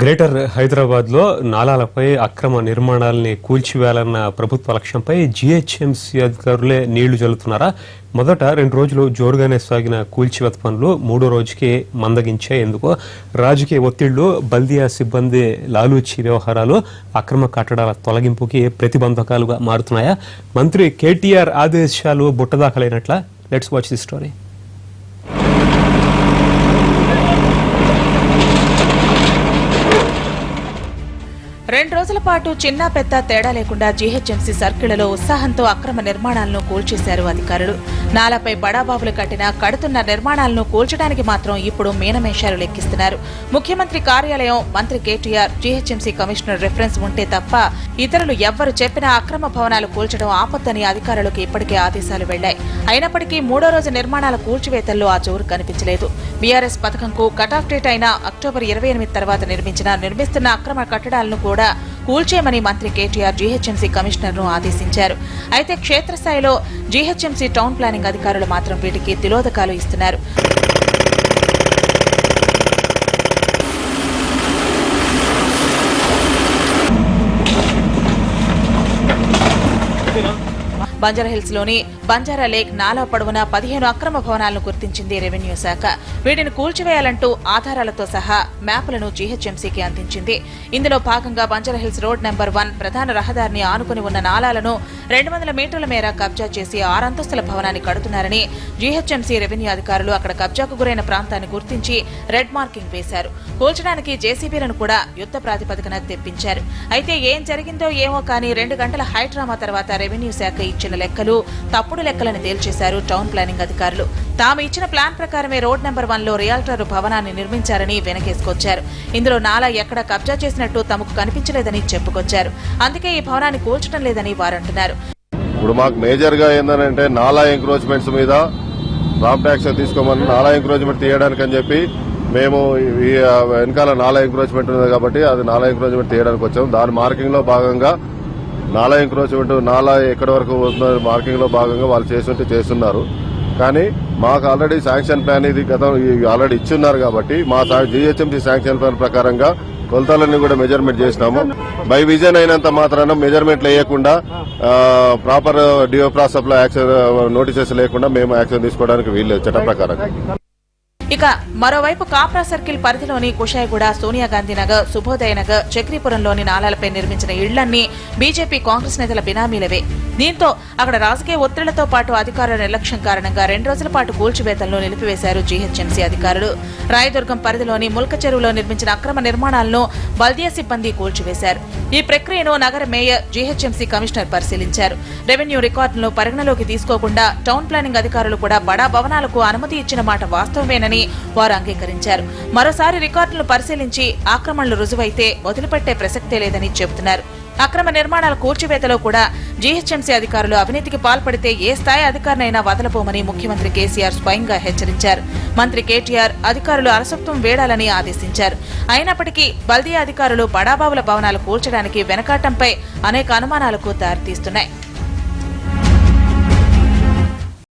Greater హైదరాబాద్లో నాలాలపై అక్రమ నిర్మాణాలని కూల్చివేయాలన్న ప్రభుత్వ లక్ష్యంపై జీహెచ్ఎంసీ అధికారులే నీళ్లు జల్లుతున్నారా? మొదట 2 రోజులు జోరుగానే సాగిన కూల్చివేత పనులు 3వ రోజుకి మందగించేందుకు రాజకీయ ఒత్తిళ్లు, బల్దియా సిబ్బంది లాలూచి వ్యవహారాలు అక్రమ కట్టడాల తొలగింపుకి ప్రతిబంధకాలుగా మారుతున్నాయా? మంత్రి కేటీఆర్ ఆదేశాలు బుట్టదాఖలైనట్లా? Let's watch the story. 2 రోజుల పాటు చిన్న పెద్ద తేడా లేకుండా జీహెచ్ఎంసీ సర్కిళ్లలో ఉత్సాహంతో అక్రమ నిర్మాణాలను కూల్చేశారు అధికారులు. నాలపై బడాబాబులు కడుతున్న నిర్మాణాలను కూల్చడానికి మాత్రం ఇప్పుడు మీనమేషాలు లెక్కిస్తున్నారు. ముఖ్యమంత్రి కార్యాలయం, మంత్రి కేటీఆర్, జీహెచ్ఎంసీ కమిషనర్ రిఫరెన్స్ ఉంటే తప్ప ఇతరులు ఎవ్వరు చెప్పినా అక్రమ భవనాలు కూల్చడం ఆపొద్దని అధికారులకు ఇప్పటికే ఆదేశాలు వెళ్లాయి. అయినప్పటికీ 3వ రోజు నిర్మాణాల కూల్చివేతల్లో ఆ జోరు కనిపించలేదు. బీఆర్ఎస్ పథకంకు కటాఫ్ డేట్ అయిన అక్టోబర్ 28 తర్వాత నిర్మిస్తున్న అక్రమ కట్టడాలను కూడా కూల్చేయమని మంత్రి కేటీఆర్ జీహెచ్ఎంసీ కమిషనర్ ను ఆదేశించారు. అయితే క్షేత్రస్థాయిలో జీహెచ్ఎంసీ టౌన్ ప్లానింగ్ అధికారులు మాత్రం వీటికి తిలోదకాలు ఇస్తున్నారు. బంజారాహిల్స్ లోని బంజారా లేక్ నాలా పొడవున 15 అక్రమ భవనాలను గుర్తించింది రెవెన్యూ శాఖ. వీటిని కూల్చివేయాలంటూ ఆధారాలతో సహా మ్యాపులను జీహెచ్ఎంసీకి అందించింది. ఇందులో భాగంగా బంజారాహిల్స్ రోడ్ నెంబర్ 1 ప్రధాన రహదారిని ఆనుకుని ఉన్న నాలాలను 200 మీటర్ల మేర కబ్జా చేసి 6 అంతస్తుల భవనాన్ని కడుతున్నారని జీహెచ్ఎంసీ రెవెన్యూ అధికారులు అక్కడ కబ్జాకు గురైన ప్రాంతాన్ని గుర్తించి రెడ్ మార్కింగ్ వేశారు. కూల్చడానికి జేసీబీలను కూడా యుద్ధ ప్రాతిపదికన తెప్పించారు. అయితే ఏం జరిగిందో ఏమో కానీ 2 గంటల హైడ్రామా తర్వాత రెవెన్యూ శాఖ ఇచ్చిన లెక్కలు తప్పుడు లెక్కలను తేల్చేశారు టౌన్ ప్లానింగ్ అధికారులు. తాము ఇచ్చిన ప్లాన్ ప్రకారమే రోడ్ నెంబర్ 1లో రియాల్టర్ భవనాన్ని నిర్మించారని వెనకేసుకొచ్చారు. ఇందులో నాలా ఎక్కడ కబ్జా చేసినట్టు తమకు కనిపించలేదని చెప్పుకొచ్చారు. అందుకే ఈ భవనాన్ని కూల్చడం లేదని వారంటున్నారు. ఇప్పుడు మాకు మేజర్ గా ఏంటంటే నాలా ఎంక్రోచ్మెంట్స్ మీద రామ్ ట్యాక్స్ తీసుకోమని నాలా ఎంక్రోచ్మెంట్ తీయడానికి అని చెప్పి మేము వెనకాల నాలా ఎంక్రోచ్మెంట్ ఉంది కాబట్టి అది నాలా ఎంక్రోచ్మెంట్ తీయడానికి వచ్చాము. దాని మార్కింగ్ లో భాగంగా నాలా ఎంక్రోచ్మెంట్ నాలా ఎక్కడి వరకు వస్తున్నారు మార్కింగ్ లో భాగంగా వాళ్ళు చేస్తున్నారు. కానీ మాకు ఆల్రెడీ శాంక్షన్ ప్లాన్ ఇది ఆల్రెడీ ఇచ్చున్నారు కాబట్టి మా జీహెచ్ఎంసీ శాంక్షన్ ప్లాన్ ప్రకారంగా కొలతలన్నీ కూడా మెజర్మెంట్ చేసినాము. బై విజన్ అయినంత మాత్రాన మెజర్మెంట్లు వేయకుండా proper DO supply action notices లేకుండా మేము యాక్షన్ తీసుకోవడానికి వీల్లేదు చట్ట ప్రకారంగా. ఇక మరోవైపు కాప్రా సర్కిల్ పరిధిలోని కుషాయిగూడ, సోనియా గాంధీ నగర్, శుభోదయ నగర్, చక్రీపురంలోని నాలాలపై నిర్మించిన ఇళ్లన్నీ బీజేపీ, కాంగ్రెస్ నేతల బినామీలవే. దీంతో అక్కడ రాజకీయ ఒత్తిళ్లతో పాటు అధికారుల నిర్లక్ష్యం కారణంగా 2 రోజుల పాటు కూల్చివేతలను నిలిపివేశారు జీహెచ్ఎంసీ అధికారులు. రాయదుర్గం పరిధిలోని ముల్క చెరువులో నిర్మించిన అక్రమ నిర్మాణాలను బల్దియా సిబ్బంది కూల్చివేశారు. ఈ ప్రక్రియను నగర మేయర్, జీహెచ్ఎంసీ కమిషనర్ పరిశీలించారు. రెవెన్యూ రికార్డులను పరిగణలోకి తీసుకోకుండా టౌన్ ప్లానింగ్ అధికారులు కూడా బడా భవనాలకు అనుమతి ఇచ్చిన మాట వాస్తవమేనని వారు అంగీకరించారు. మరోసారి రికార్డులను పరిశీలించి ఆక్రమణలు రుజువైతే వదిలిపెట్టే ప్రసక్తే లేదని చెబుతున్నారు. అక్రమ నిర్మాణాల కూల్చివేతలో కూడా జీహెచ్ఎంసీ అధికారులు అవినీతికి పాల్పడితే ఏ స్థాయి అధికారినైనా వదలబోమని ముఖ్యమంత్రి కేసీఆర్ స్వయంగా హెచ్చరించారు. మంత్రి కేటీఆర్ అధికారులు అలసత్వం వేడాలని ఆదేశించారు. అయినప్పటికీ బల్దియా అధికారులు బడాబాబుల భవనాలు కూల్చడానికి వెనకాటంపై అనేక అనుమానాలకు దారితీస్తున్నాయి.